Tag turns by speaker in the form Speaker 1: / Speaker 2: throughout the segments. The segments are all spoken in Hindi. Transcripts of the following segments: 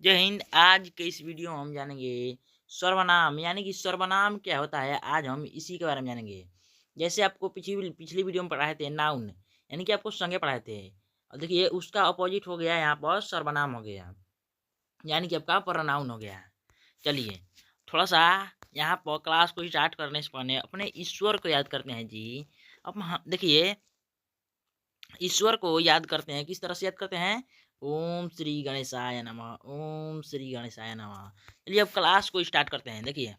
Speaker 1: जय हिंद। आज के इस वीडियो में हम जानेंगे सर्वनाम यानी कि सर्वनाम क्या होता है। आज हम इसी के बारे में जानेंगे। जैसे आपको पिछली पिछली वीडियो में पढ़ाए थे नाउन यानी कि आपको संज्ञा पढ़ाए थे, और देखिए उसका अपोजिट हो गया यहाँ पर सर्वनाम हो गया, यानी कि आपका प्रोनाउन हो गया। चलिए थोड़ा सा यहाँ पर क्लास को स्टार्ट करने से पहले अपने ईश्वर को याद करते हैं जी। अब देखिए ईश्वर को याद करते हैं, किस तरह से याद करते हैं। ओम श्री गणेशाय नमः, ओम श्री गणेशाय नमः। चलिए अब क्लास को स्टार्ट करते हैं। देखिए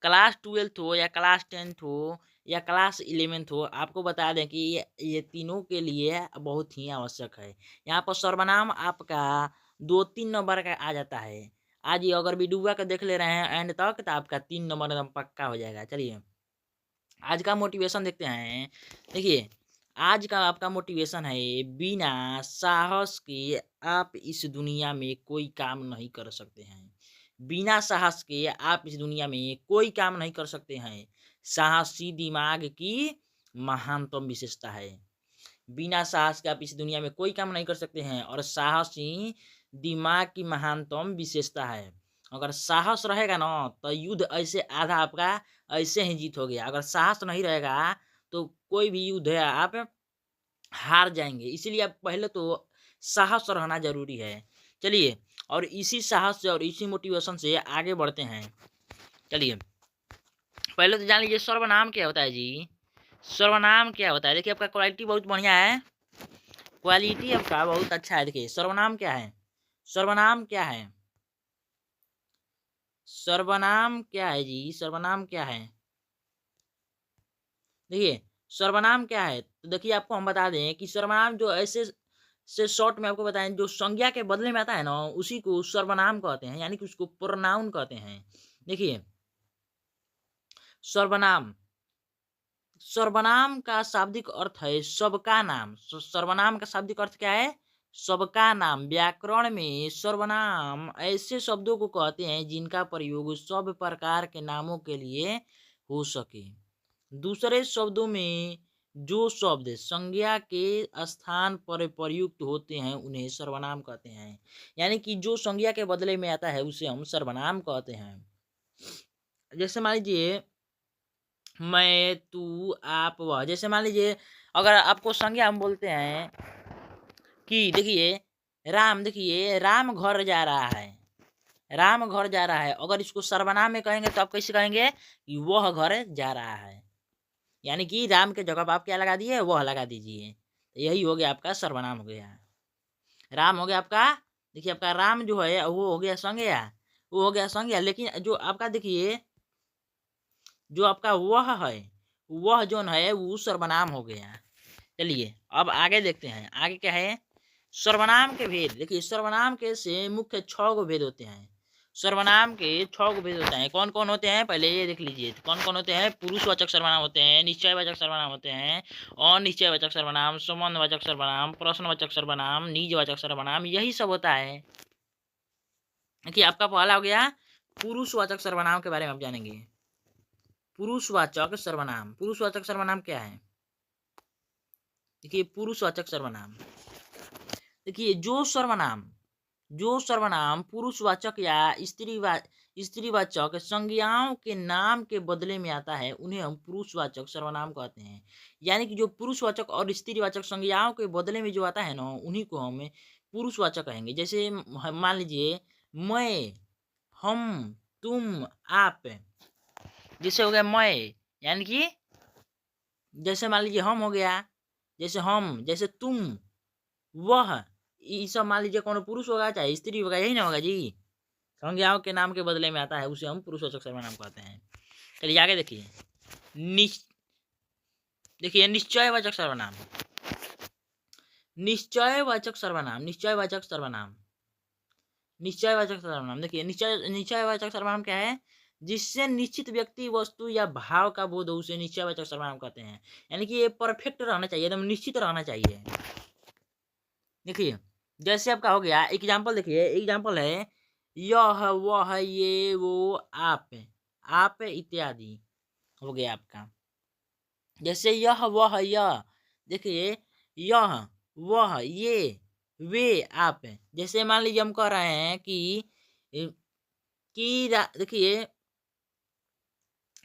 Speaker 1: क्लास 12th हो या क्लास 10th हो या क्लास 11th हो, आपको बता दें कि ये तीनों के लिए बहुत ही आवश्यक है। यहाँ पर सर्वनाम आपका 2-3 नंबर का आ जाता है। आज ये अगर भी डूबा के देख ले रहे हैं एंड तक, तो आपका 3 नंबर एकदम पक्का हो जाएगा। चलिए आज का मोटिवेशन देखते हैं। देखिए आज का आपका मोटिवेशन है, बिना साहस के आप इस दुनिया में कोई काम नहीं कर सकते हैं। बिना साहस के आप इस दुनिया में कोई काम नहीं कर सकते हैं। साहसी दिमाग की महानतम विशेषता है। बिना साहस के आप इस दुनिया में कोई काम नहीं कर सकते हैं, और साहस ही दिमाग की महानतम विशेषता है। अगर साहस रहेगा ना तो युद्ध ऐसे आधा आपका ऐसे ही जीत हो गया। अगर साहस नहीं रहेगा तो कोई भी युद्ध है आप हार जाएंगे। इसीलिए आप पहले तो साहस रहना जरूरी है। चलिए और इसी साहस से और इसी मोटिवेशन से आगे बढ़ते हैं। चलिए पहले तो जान लीजिए सर्वनाम क्या होता है जी। सर्वनाम क्या होता है, देखिए आपका क्वालिटी बहुत बढ़िया है, क्वालिटी आपका बहुत अच्छा है। देखिए सर्वनाम क्या है, सर्वनाम क्या है, सर्वनाम क्या है जी, सर्वनाम क्या है। देखिए सर्वनाम क्या है, तो देखिए आपको हम बता दें कि सर्वनाम जो ऐसे से शॉर्ट में आपको बताएं, जो संज्ञा के बदले में आता है ना उसी को सर्वनाम कहते हैं, यानी कि उसको प्रोनाउन कहते हैं। देखिए सर्वनाम, सर्वनाम का शाब्दिक अर्थ है सबका नाम। सर्वनाम का शाब्दिक अर्थ क्या है, सबका नाम। व्याकरण में सर्वनाम ऐसे शब्दों को कहते हैं जिनका प्रयोग सब प्रकार के नामों के लिए हो सके। दूसरे शब्दों में जो शब्द संज्ञा के स्थान पर प्रयुक्त होते हैं उन्हें सर्वनाम कहते हैं। यानी कि जो संज्ञा के बदले में आता है उसे हम सर्वनाम कहते हैं। जैसे मान लीजिए मैं, तू, आप, वह। जैसे मान लीजिए अगर आपको संज्ञा हम बोलते हैं कि देखिए राम, देखिए राम घर जा रहा है, राम घर जा रहा है। अगर इसको सर्वनाम में कहेंगे तो आप कैसे कहेंगे कि वह घर जा रहा है, यानी कि राम के जगह पर आप क्या लगा दिए, वह लगा दीजिए। तो यही हो गया आपका सर्वनाम हो गया। राम हो गया आपका, देखिए आपका राम जो है वो हो गया संज्ञा, वो हो गया संज्ञा। लेकिन जो आपका देखिए जो आपका वह है, वह जो है वो सर्वनाम हो गया। चलिए अब आगे देखते हैं, आगे क्या है। सर्वनाम के भेद, देखिए सर्वनाम के से मुख्य 6 गो भेद होते हैं। सर्वनाम के 6 गो भेद होते हैं। कौन कौन होते हैं पहले ये देख लीजिए। कौन कौन होते हैं, पुरुषवाचक सर्वनाम होते हैं, निश्चयवाचक सर्वनाम होते हैं, अनिश्चयवाचक सर्वनाम, संबंधवाचक सर्वनाम, प्रश्नवाचक सर्वनाम, निजवाचक सर्वनाम, यही सब होता है। कि आपका पहला हो गया पुरुषवाचक सर्वनाम के बारे में आप जानेंगे। पुरुषवाचक सर्वनाम, पुरुषवाचक सर्वनाम क्या है। देखिए पुरुषवाचक सर्वनाम, देखिए जो सर्वनाम पुरुषवाचक या स्त्रीवाचक संज्ञाओं के नाम के बदले में आता है उन्हें हम पुरुषवाचक सर्वनाम कहते हैं। यानी कि जो पुरुषवाचक और स्त्रीवाचक संज्ञाओं के बदले में जो आता है ना उन्हीं को हम पुरुषवाचक कहेंगे। जैसे मान लीजिए मैं, हम, तुम, आप। जैसे हो गया मैं, यानी कि जैसे मान लीजिए हम हो गया, जैसे हम, जैसे तुम, वह, ये सब मान लीजिए कौन पुरुष होगा चाहे स्त्री होगा, यही ना होगा जी। संज्ञाओं के नाम के बदले में आता है उसे हम पुरुषवाचक सर्वनाम कहते हैं। चलिए आगे देखिए देखिए निश्चयवाचक सर्वनाम, निश्चयवाचक सर्वनाम, निश्चयवाचक सर्वनाम, निश्चयवाचक सर्वनाम। देखिए निश्चयवाचक सर्वनाम क्या है, जिससे निश्चित व्यक्ति, वस्तु या भाव का बोध हो उसे निश्चयवाचक सर्वनाम कहते हैं। यानी कि ये परफेक्ट रहना चाहिए, एकदम निश्चित रहना चाहिए। देखिए जैसे आपका हो गया एग्जाम्पल, देखिए एग्जाम्पल है यह, वह, ये, वो, आप इत्यादि हो गया आपका। जैसे यह, वह, यह, देखिए यह, वह, ये, वे आप हैं। जैसे मान लीजिए हम कह रहे हैं देखिए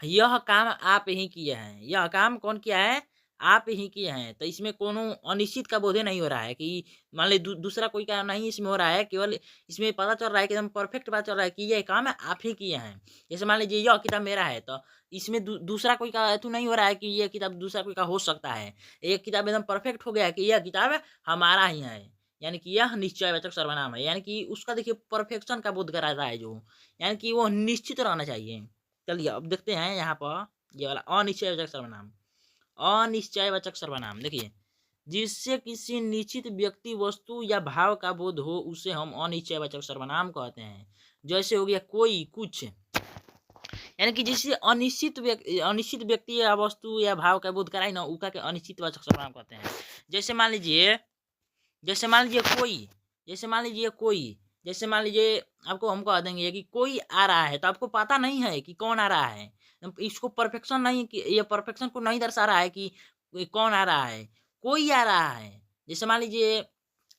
Speaker 1: यह काम आप ही किए हैं, यह काम कौन किया है? आप ही किए हैं। तो इसमें कोनो अनिश्चित का बोधे नहीं हो रहा है कि मान लीजिए दूसरा कोई काम नहीं इसमें हो रहा है, केवल इसमें पता चल रहा है कि एकदम परफेक्ट पता चल रहा है कि ये काम आप ही किए हैं। जैसे मान लीजिए यह किताब मेरा है, तो इसमें दूसरा कोई का तो नहीं हो रहा है कि ये किताब दूसरा कोई का हो सकता है। एक किताब एकदम परफेक्ट हो गया है कि यह किताब हमारा ही है, यानी कि यह निश्चयवाचक सर्वनाम है, यानी कि उसका देखिए परफेक्शन का बोध करा रहा है जो, यानी कि वो निश्चित रहना चाहिए। चलिए अब देखते हैं यहाँ पर ये वाला अनिश्चयवाचक सर्वनाम। अनिश्चयवाचक सर्वनाम देखिए, जिससे किसी निश्चित व्यक्ति, वस्तु या भाव का बोध हो उसे हम अनिश्चयवाचक सर्वनाम कहते हैं। जैसे हो गया कोई, कुछ, यानी कि जिससे अनिश्चित व्यक्ति या वस्तु या भाव का बोध कराई ना, उका के अनिश्चितवाचक सर्वनाम कहते हैं। जैसे मान लीजिए कोई, जैसे मान लीजिए आपको हम कह देंगे कि कोई आ रहा है, तो आपको पता नहीं है कि कौन आ रहा है, इसको परफेक्शन नहीं, कि ये परफेक्शन को नहीं दर्शा रहा है कि कौन आ रहा है, कोई आ रहा है। जैसे मान लीजिए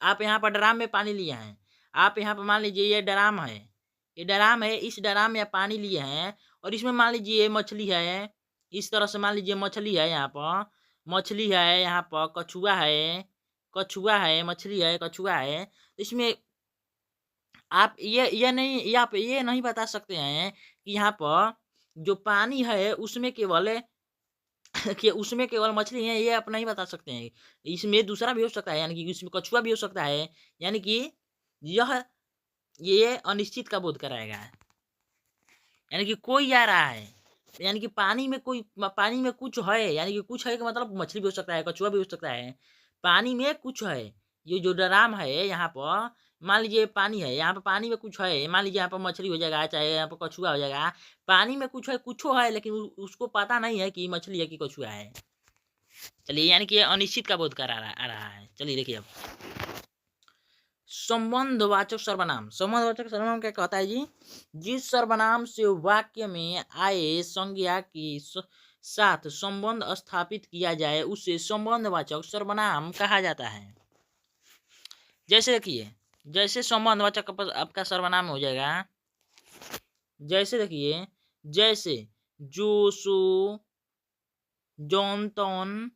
Speaker 1: आप यहाँ पर ड्राम में पानी लिए हैं, आप यहाँ पर मान लीजिए ये ड्राम है, इस ड्राम में आप पानी लिए हैं और इसमें मान लीजिए मछली है, इस तरह से मान लीजिए मछली है, यहाँ पर मछली है, यहाँ पर कछुआ है, मछली है, कछुआ है। तो इसमें आप ये नहीं बता सकते हैं कि यहाँ पर जो पानी है उसमें केवल कि उसमें केवल मछली है, ये आप नहीं बता सकते हैं। इसमें दूसरा भी हो सकता है, यानी कि इसमें कछुआ भी हो सकता है, यानी कि यह ये अनिश्चित का बोध कराएगा। यानी कि कोई आ रहा है, यानी कि पानी में कुछ है, यानी कि कुछ है कि मतलब मछली भी हो सकता है, कछुआ भी हो सकता है, पानी में कुछ है। ये जो ड्राम है यहाँ पर मान लीजिए पानी है, यहाँ पर पानी में कुछ है, मान लीजिए यहाँ पर मछली हो जाएगा, चाहे यहाँ पर कछुआ हो जाएगा, पानी में कुछ है, कुछो है, लेकिन उसको पता नहीं है कि मछली है कि कछुआ है। चलिए, यानी कि अनिश्चित का बोध करा आ रहा है। चलिए देखिए अब संबंधवाचक सर्वनाम। संबंधवाचक सर्वनाम क्या कहता है जी? जिस सर्वनाम से वाक्य में आए संज्ञा के साथ संबंध स्थापित किया जाए उसे संबंधवाचक सर्वनाम कहा जाता है। जैसे देखिए, जैसे संबंधवाचक आपका सर्वनाम हो जाएगा, जैसे देखिए, जैसे जो, सो, जौन, तौन,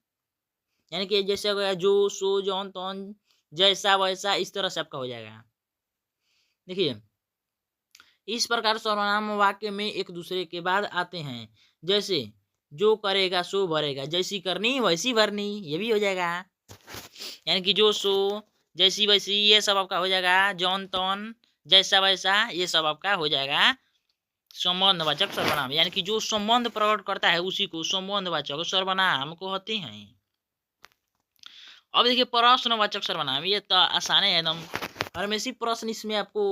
Speaker 1: यानी कि जैसे हो गया जो, सो, जौन, तौन, जैसा, वैसा, इस तरह से आपका हो जाएगा। देखिए, इस प्रकार सर्वनाम वाक्य में एक दूसरे के बाद आते हैं। जैसे जो करेगा सो भरेगा, जैसी करनी वैसी भरनी, ये भी हो जाएगा। यानी कि जो, सो, जैसी वैसी, ये सब आपका हो जाएगा। जौन, तौन, जैसा वैसा, ये सब आपका हो जाएगा संबंधवाचक सर्वनाम। यानी कि जो संबंध प्रकट करता है उसी को संबंधवाचक सर्वनाम कहते हैं। अब देखिए प्रश्नवाचक सर्वनाम, ये तो आसान है एकदम, हमेशा प्रश्न इसमें आपको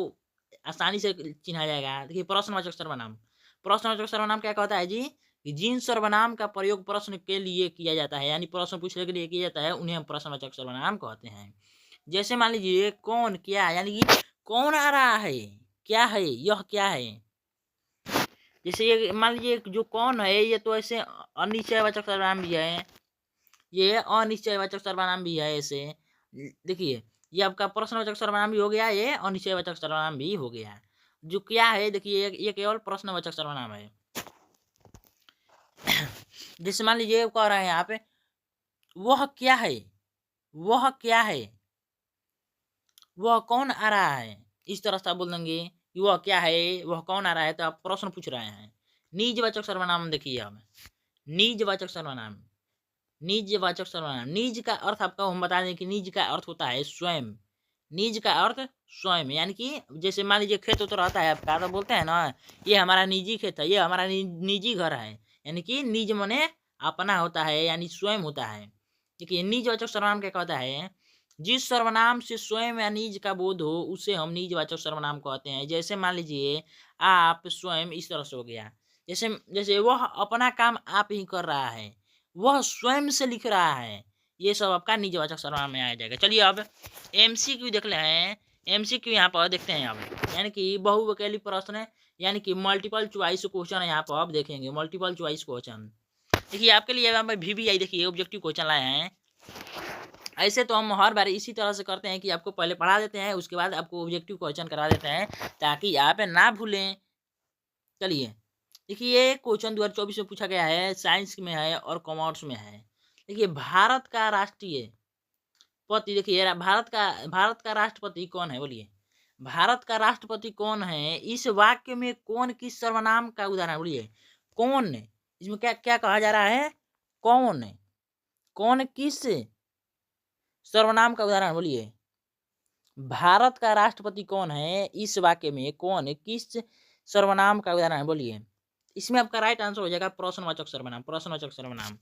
Speaker 1: आसानी से चिन्हा जाएगा। देखिए प्रश्नवाचक सर्वनाम, प्रश्नवाचक सर्वनाम क्या कहता है जी? कि जिन सर्वनाम का प्रयोग प्रश्न के लिए किया जाता है, यानी प्रश्न पूछने के लिए किया जाता है, उन्हें हम प्रश्नवाचक सर्वनाम कहते हैं। जैसे मान लीजिए कौन, क्या, यानी कि कौन आ रहा है, क्या है, यह क्या है। जैसे ये मान लीजिए जो कौन है, ये तो ऐसे अनिश्चयवाचक सर्वनाम भी है, ये अनिश्चयवाचक सर्वनाम भी है ऐसे। देखिए ये आपका प्रश्नवाचक सर्वनाम भी हो गया, ये अनिश्चयवाचक सर्वनाम भी हो गया। जो क्या है देखिए, ये केवल प्रश्नवाचक सर्वनाम है। जैसे मान लीजिए कह रहे हैं यहाँ पे वह क्या है, वह क्या है, वह कौन आ रहा है, इस तरह से आप बोल देंगे कि वह क्या है, वह कौन आ रहा है, तो आप प्रश्न पूछ रहे हैं। निजवाचक सर्वनाम देखिए अब, निजवाचक सर्वनाम, निजवाचक सर्वनाम, निज का अर्थ आपका हम बता दें कि निज का अर्थ होता है स्वयं। निज का अर्थ स्वयं, यानी कि जैसे मान लीजिए खेत तो रहता है आपका, तो बोलते हैं ना ये हमारा निजी खेत है, ये हमारा निजी घर है, यानी कि निज मने अपना होता है, यानी स्वयं होता है। देखिए निजवाचक सर्वनाम क्या कहता है? जिस सर्वनाम से स्वयं या निज का बोध हो उसे हम निजवाचक सर्वनाम कहते हैं। जैसे मान लीजिए आप स्वयं, इस तरह से हो गया। जैसे जैसे वह अपना काम आप ही कर रहा है, वह स्वयं से लिख रहा है, ये सब आपका निजवाचक सर्वनाम में आ जाएगा। चलिए अब एमसीक्यू देख ले हैं, एमसीक्यू यहाँ पर देखते हैं अब, यानी कि बहुविकल्पी प्रश्न, यानी कि मल्टीपल चॉइस क्वेश्चन है यहाँ पर आप देखेंगे, मल्टीपल चॉइस क्वेश्चन। देखिए आपके लिए यहाँ पर VBI देखिए ऑब्जेक्टिव क्वेश्चन लाए हैं। ऐसे तो हम हर बार इसी तरह से करते हैं कि आपको पहले पढ़ा देते हैं, उसके बाद आपको ऑब्जेक्टिव क्वेश्चन करा देते हैं ताकि आप ना भूलें। चलिए देखिए, ये क्वेश्चन 2024 में पूछा गया है, साइंस में है और कॉमर्स में है। देखिए, भारत का राष्ट्रीय पति, देखिए भारत का राष्ट्रपति कौन है बोलिए। भारत का राष्ट्रपति कौन है, इस वाक्य में कौन किस सर्वनाम का उदाहरण बोलिए। कौन, इसमें क्या क्या कहा जा रहा है, कौन, कौन किस सर्वनाम का उदाहरण बोलिए। भारत का राष्ट्रपति कौन है, इस वाक्य में कौन किस सर्वनाम का उदाहरण है बोलिए। इसमें आपका राइट आंसर हो जाएगा प्रश्नवाचक सर्वनाम, प्रश्नवाचक सर्वनाम।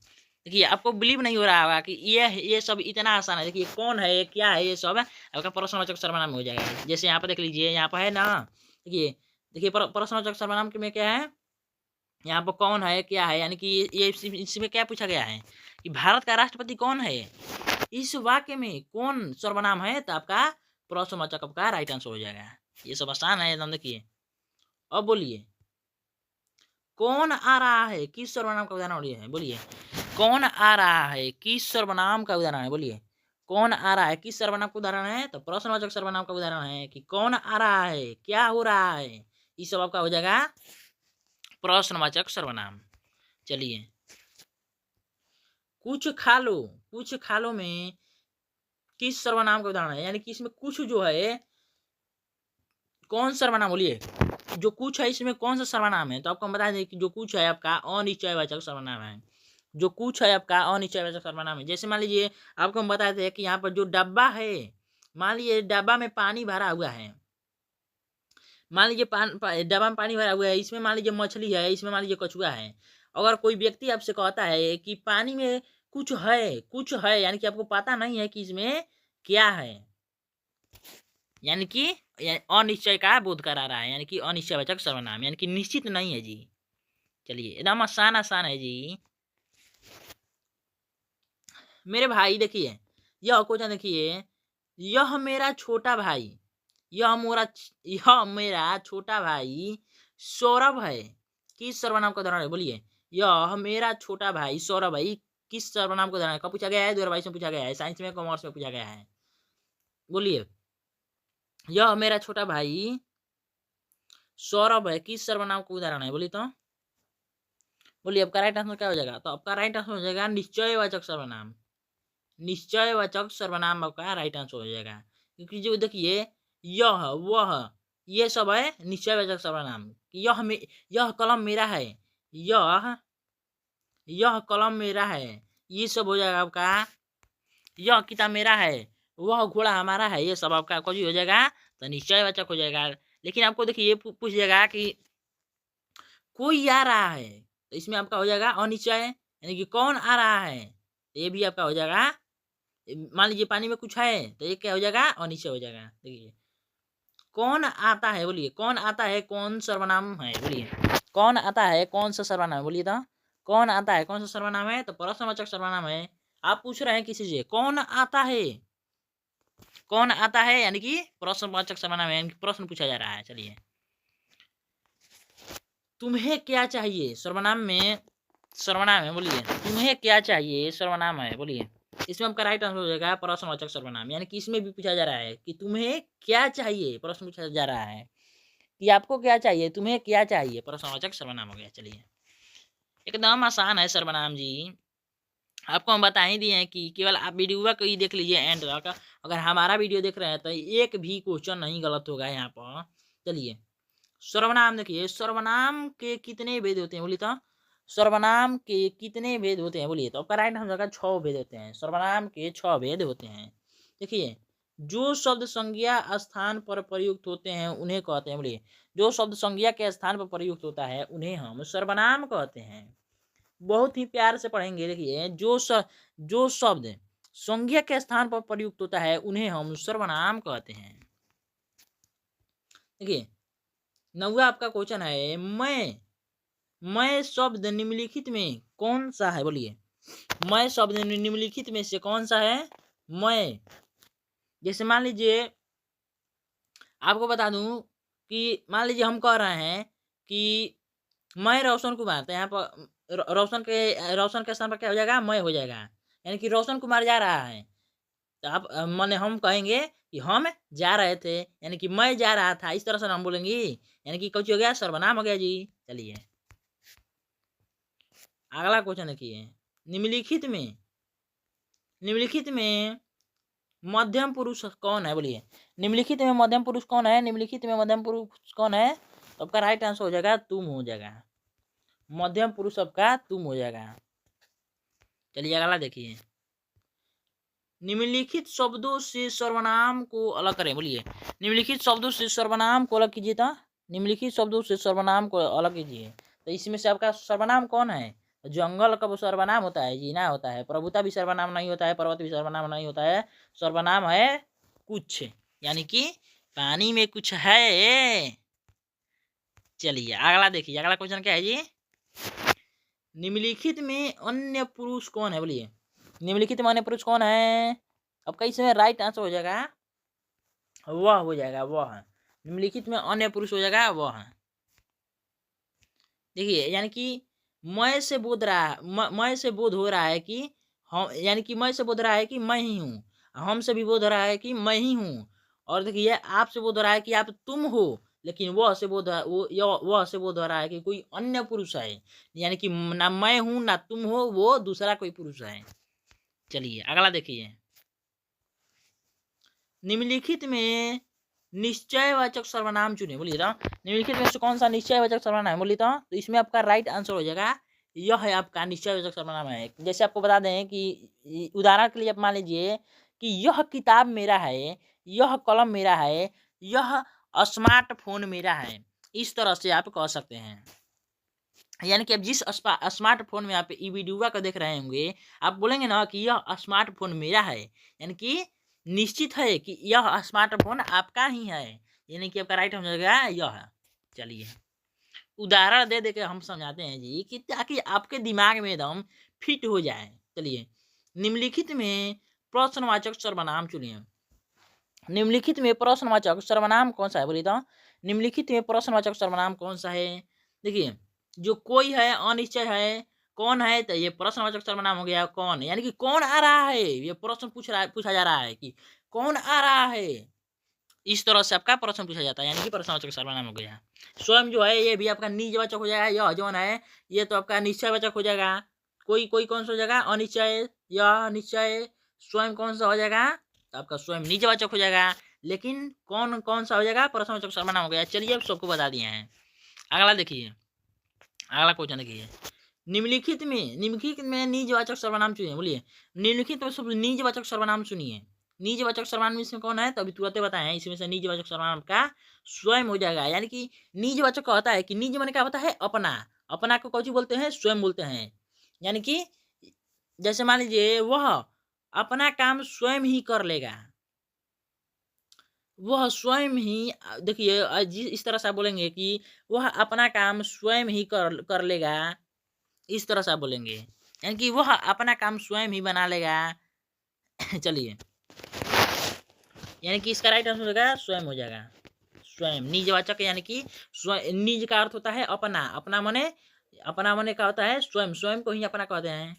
Speaker 1: देखिए, आपको बिलीव नहीं हो रहा होगा कि ये सब इतना आसान है। देखिए, कौन है, क्या है, ये सब आपका प्रश्नवाचक सर्वनाम हो जाएगा। जैसे यहाँ पर देख लीजिए, यहाँ पर है ना, देखिए देखिए प्रश्नवाचक सर्वनाम में क्या है, यहाँ पर कौन है, क्या है, यानी कि ये इसमें क्या पूछा गया है कि भारत का राष्ट्रपति कौन है, इस वाक्य में कौन सर्वनाम है, तो आपका प्रश्नवाचक आपका राइट आंसर हो जाएगा। ये सब आसान है एकदम। देखिए, अब बोलिए, कौन आ रहा है, किस सर्वनाम का उदाहरण बोलिए है, बोलिए कौन आ रहा है, किस सर्वनाम का उदाहरण है बोलिए। कौन आ रहा है, किस सर्वनाम का उदाहरण है, तो प्रश्नवाचक सर्वनाम का उदाहरण है कि कौन आ रहा है, क्या हो रहा है, ये सब आपका हो जाएगा प्रश्नवाचक सर्वनाम। चलिए, कुछ खा लो, कुछ खा लो में किस सर्वनाम का उदाहरण है, यानी कि इसमें कुछ जो है कौन सर्वनाम बोलिए। जो कुछ है इसमें कौन सा सर्वनाम है, तो आपको हम बता दें कि जो कुछ है आपका अनिश्चयवाचक सर्वनाम है। जो कुछ है आपका अनिश्चयवाचक सर्वनाम है। जैसे मान लीजिए, आपको हम बताते हैं कि यहाँ पर जो डब्बा है, मान लीजिए डब्बा में पानी भरा हुआ है, मान लीजिए डब्बा में पानी भरा हुआ है, इसमें मान लीजिए मछली है, इसमें मान लीजिए कछुआ है। अगर कोई व्यक्ति आपसे कहता है कि पानी में कुछ है, यानी कि आपको पता नहीं है कि इसमें क्या है, यानी कि अनिश्चय का बोध करा रहा है, यानी कि अनिश्चयवाचक सर्वनाम, यानी कि निश्चित नहीं है जी। चलिए, एकदम आसान आसान है जी मेरे भाई। देखिए, यह क्वेश्चन देखिए, यह मेरा छोटा भाई, यह मेरा छोटा भाई सौरभ है, किस सर्वनाम का उदाहरण है बोलिए। यह मेरा छोटा भाई सौरभ है, किस सर्वनाम का उदाहरण है, कब पूछा गया है, 2022 में पूछा गया है, साइंस में कॉमर्स में पूछा गया है, बोलिए। यह मेरा छोटा भाई सौरभ है, किस सर्वनाम का उदाहरण है बोलिए। तो बोलिए, आपका राइट आंसर क्या हो जाएगा, तो आपका राइट आंसर हो जाएगा निश्चयवाचक सर्वनाम। निश्चयवाचक सर्वनाम आपका राइट आंसर हो जाएगा, क्योंकि जो देखिए, यह वह ये सब है निश्चयवाचक सर्वनाम। यह कलम मेरा है, यह कलम मेरा है, ये सब हो जाएगा आपका। यह किताब मेरा है, वह घोड़ा हमारा है, ये सब आपका कुछ हो जाएगा, तो निश्चयवाचक हो जाएगा। लेकिन आपको देखिए, ये पूछ जाएगा कि कोई आ रहा है, तो इसमें आपका हो जाएगा अनिश्चय, यानी कि कौन आ रहा है, तो ये भी आपका हो जाएगा। मान लीजिए पानी में कुछ है, तो ये क्या हो जाएगा, अनिश्चय हो जाएगा। देखिए, कौन आता है बोलिए, कौन आता है कौन सर्वनाम है बोलिए। कौन आता है कौन सा सर्वनाम है बोलिए। तो कौन आता है कौन सा सर्वनाम है, तो प्रश्नवाचक सर्वनाम है। आप पूछ रहे हैं किसी से कौन आता है, कौन आता है, यानी कि प्रश्नवाचक सर्वनाम है, यानी कि प्रश्न पूछा जा रहा है। चलिए, तुम्हें क्या चाहिए, सर्वनाम में सर्वनाम है बोलिए। तुम्हें क्या चाहिए सर्वनाम है बोलिए। इसमें आपका राइट आंसर हो जाएगा प्रश्नवाचक सर्वनाम, यानी कि इसमें भी पूछा जा रहा है कि तुम्हें क्या चाहिए, प्रश्न पूछा जा रहा है कि आपको क्या चाहिए, तुम्हें क्या चाहिए, प्रश्नवाचक सर्वनाम हो गया। चलिए, एकदम आसान है सर्वनाम जी। आपको हम बता ही दिए हैं कि केवल आप वीडियो को ही देख लीजिए एंड तक। अगर हमारा वीडियो देख रहे हैं तो एक भी क्वेश्चन नहीं गलत होगा यहाँ पर। चलिए, सर्वनाम देखिए, सर्वनाम के कितने भेद होते हैं बोलिए। तो सर्वनाम के कितने भेद होते हैं बोलिए, तो आपका राइट आंसर होगा 6 भेद होते हैं। सर्वनाम के 6 भेद होते हैं। देखिए, जो शब्द संज्ञा स्थान पर प्रयुक्त होते हैं उन्हें कहते हैं बोलिए। जो शब्द संज्ञा के स्थान पर प्रयुक्त होता है उन्हें हम सर्वनाम कहते हैं। बहुत ही प्यार से पढ़ेंगे। देखिए, जो शब्द संज्ञा के स्थान पर प्रयुक्त होता है उन्हें हम सर्वनाम कहते हैं। देखिए, 9वां आपका क्वेश्चन है, मैं शब्द निम्नलिखित में कौन सा है बोलिए। मैं शब्द निम्नलिखित में से कौन सा है, मैं। जैसे मान लीजिए, आपको बता दूं कि मान लीजिए हम कह रहे हैं कि मैं रोशन कुमार, तो यहाँ पर रोशन के स्थान पर क्या हो जाएगा, मैं हो जाएगा, यानी कि रोशन कुमार जा रहा है। तो आप माने हम कहेंगे कि हम जा रहे थे, यानी कि मैं जा रहा था, इस तरह से हम बोलेंगे, यानी कि कुछ हो गया, सर्वनाम हो गया जी। चलिए अगला क्वेश्चन देखिए। निम्नलिखित में निम्नलिखित में मध्यम पुरुष कौन है? बोलिए, निम्नलिखित में मध्यम पुरुष कौन है? निम्नलिखित में मध्यम पुरुष कौन है? तो आपका राइट आंसर हो जाएगा तुम हो जाएगा। मध्यम पुरुष आपका तुम हो जाएगा। चलिए अगला देखिए। निम्नलिखित शब्दों से सर्वनाम को अलग करें। बोलिए, निम्नलिखित शब्दों से सर्वनाम को अलग कीजिए। तो निम्नलिखित शब्दों से सर्वनाम को अलग कीजिए। तो इसमें से आपका सर्वनाम कौन है? जंगल का सर्वनाम होता है, जीना होता है। प्रभुता भी सर्वनाम नहीं होता है, पर्वत भी सर्वनाम नहीं होता है। सर्वनाम है कुछ, यानी कि पानी में कुछ है। चलिए अगला देखिए, अगला क्वेश्चन क्या है जी? निम्नलिखित में अन्य पुरुष कौन है? बोलिए, निम्नलिखित में अन्य पुरुष कौन है? आपका इसमें राइट आंसर हो जाएगा वह हो जाएगा वह। निम्नलिखित में अन्य पुरुष हो जाएगा वह। देखिए, यानी कि मैं से बोध रहा, मैं से बोध हो रहा है कि हम, यानी कि मैं से बोध रहा है कि मैं ही हूँ। हम से भी बोध रहा है कि मैं ही हूँ। और देखिए आप से बोध रहा है कि आप तुम हो, लेकिन वह से बोध वह से बोध रहा है कि कोई अन्य पुरुष है, यानी कि ना मैं हूँ ना तुम हो, वो दूसरा कोई पुरुष है। चलिए अगला देखिए। निम्नलिखित में निश्चयवाचक सर्वनाम चुनिए। बोलिए तो निम्नलिखित में से कौन सा निश्चयवाचक सर्वनाम है? बोलिए तो इसमें आपका राइट आंसर हो जाएगा यह है आपका निश्चयवाचक सर्वनाम है। जैसे आपको बता दें कि उदाहरण के लिए आप मान लीजिए कि यह किताब मेरा है, यह कलम मेरा है, यह स्मार्टफोन मेरा है। इस तरह से आप कह सकते हैं। यानी कि अब जिस स्मार्टफोन में आप ई वीडियो को देख रहे होंगे, आप बोलेंगे ना कि यह स्मार्टफोन मेरा है, यानी कि निश्चित है कि यह स्मार्टफोन आपका ही है, यानी कि आपका राइट हो जाएगा यह। चलिए उदाहरण दे दे के हम समझाते हैं जी, कि ताकि आपके दिमाग में एकदम फिट हो जाए। चलिए, निम्नलिखित में प्रश्नवाचक सर्वनाम चुनिए। निम्नलिखित में प्रश्नवाचक सर्वनाम कौन सा है? बोलिए तो निम्नलिखित में प्रश्नवाचक सर्वनाम कौन सा है? देखिए, जो कोई है, अनिश्चय है, कौन है, तो ये प्रश्नवाचक सर्वनाम हो गया कौन, यानी कि कौन आ रहा है, ये प्रश्न पूछा जा रहा है कि कौन आ रहा है। इस तरह से आपका प्रश्न पूछा जाता है, यानी कि प्रश्नवाचक सर्वनाम हो गया। स्वयं जो है ये भी आपका निजवाचक हो जाएगा। यह जौन है ये तो आपका निश्चयवाचक हो जाएगा। कोई कोई कौन सा हो जाएगा? अनिश्चय। यह निश्चय। स्वयं कौन सा हो जाएगा? तो आपका स्वयं निजवाचक हो जाएगा। लेकिन कौन कौन सा हो जाएगा? प्रश्नवाचक सर्वनाम हो गया। चलिए अब सबको बता दिए हैं। अगला देखिए, अगला क्वेश्चन देखिए। निम्नलिखित में निजवाचक सर्वनाम चुनिए। बोलिए, निम्नलिखित में सब निजवाचक सर्वनाम सुनिए। निजवाचक सर्वनाम इसमें कौन है? तो अभी तुरंत बताए हैं, इसमें से निजवाचक सर्वनाम का स्वयं हो जाएगा। यानी कि निजवाचक का होता है कि निज माने क्या होता है? अपना। अपना को कौन बोलते हैं? स्वयं बोलते हैं। यानी कि जैसे मान लीजिए वह अपना काम स्वयं ही कर लेगा। वह स्वयं ही देखिए इस तरह से आप बोलेंगे कि वह अपना काम स्वयं ही कर लेगा। इस तरह से आप बोलेंगे, यानी कि वह अपना काम स्वयं ही बना लेगा। चलिए, यानी कि इसका राइट आंसर हो जाएगा स्वयं हो जाएगा। स्वयं निजवाचक, यानी कि स्वयं, निज का अर्थ होता है अपना। अपना मने का होता है स्वयं। स्वयं को ही अपना कहते हैं।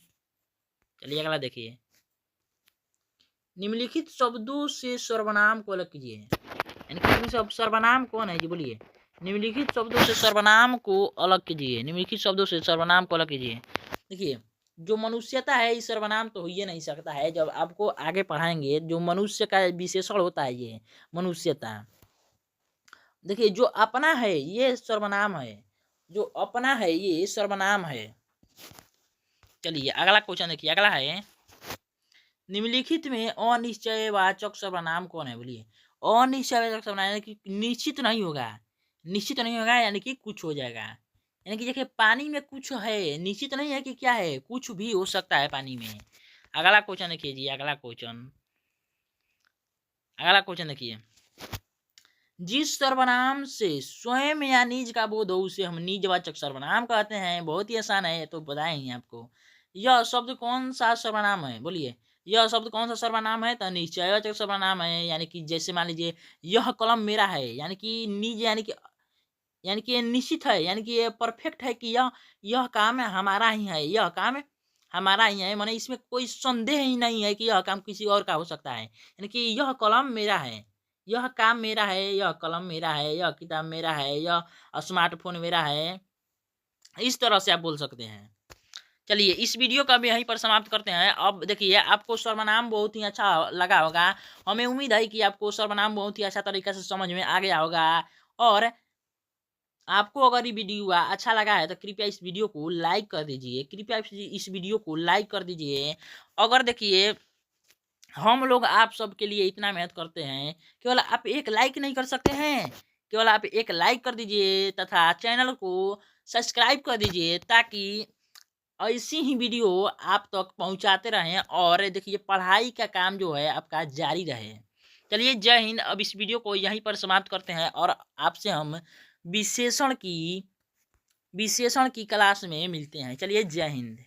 Speaker 1: चलिए अगला देखिए। निम्नलिखित शब्दों से सर्वनाम को अलग कीजिए। यानी कि इसमें से सर्वनाम कौन है जी? बोलिए, निम्नलिखित शब्दों से सर्वनाम को अलग कीजिए। निम्नलिखित शब्दों से सर्वनाम को अलग कीजिए। देखिए, जो मनुष्यता है इस सर्वनाम तो हो ही नहीं सकता है। जब आपको आगे पढ़ाएंगे, जो मनुष्य का विशेषण होता है ये मनुष्यता। देखिए, जो अपना है ये सर्वनाम है। जो अपना है ये सर्वनाम है। चलिए अगला क्वेश्चन देखिए, अगला है निम्नलिखित में अनिश्चयवाचक सर्वनाम कौन है? बोलिए, अनिश्चयवाचक सर्वनाम यानी कि निश्चित नहीं होगा। निश्चित नहीं होगा यानी कि कुछ हो जाएगा। यानी कि देखिए, पानी में कुछ है, निश्चित नहीं है कि क्या है, कुछ भी हो सकता है पानी में। अगला क्वेश्चन देखिए जी, अगला क्वेश्चन देखिए। जिस सर्वनाम से स्वयं या निज का बोध हो उसे हम निजवाचक सर्वनाम कहते हैं। बहुत ही आसान है, तो बताए ही आपको। यह शब्द कौन सा सर्वनाम है? बोलिए, यह शब्द कौन सा सर्वनाम है? तो निश्चयवाचक सर्वनाम है। यानी कि जैसे मान लीजिए यह कलम मेरा है, यानी कि निज, यानी कि ये निश्चित है, यानी कि ये परफेक्ट है कि यह काम हमारा ही है, यह काम हमारा ही है, माने इसमें कोई संदेह ही नहीं है कि यह काम किसी और का हो सकता है। यानी कि यह कलम मेरा है, यह काम मेरा है, यह कलम मेरा है, यह किताब मेरा है, यह स्मार्टफ़ोन मेरा है। इस तरह से आप बोल सकते हैं। चलिए इस वीडियो का भी यहीं पर समाप्त करते हैं। अब देखिए आपको सर्वनाम बहुत ही अच्छा लगा होगा। हमें उम्मीद है कि आपको सर्वनाम बहुत ही अच्छा तरीके से समझ में आ गया होगा और आपको अगर ये वीडियो अच्छा लगा है तो कृपया इस वीडियो को लाइक कर दीजिए। कृपया इस वीडियो को लाइक कर दीजिए। अगर देखिए हम लोग आप सबके लिए इतना मेहनत करते हैं, केवल आप एक लाइक नहीं कर सकते हैं? केवल आप एक लाइक कर दीजिए तथा चैनल को सब्सक्राइब कर दीजिए ताकि ऐसी ही वीडियो आप तक पहुंचाते रहें और देखिए पढ़ाई का काम जो है आपका जारी रहे। चलिए जय हिंद। अब इस वीडियो को यहीं पर समाप्त करते हैं और आपसे हम विशेषण की विशेषण की क्लास में मिलते हैं। चलिए जय हिंद।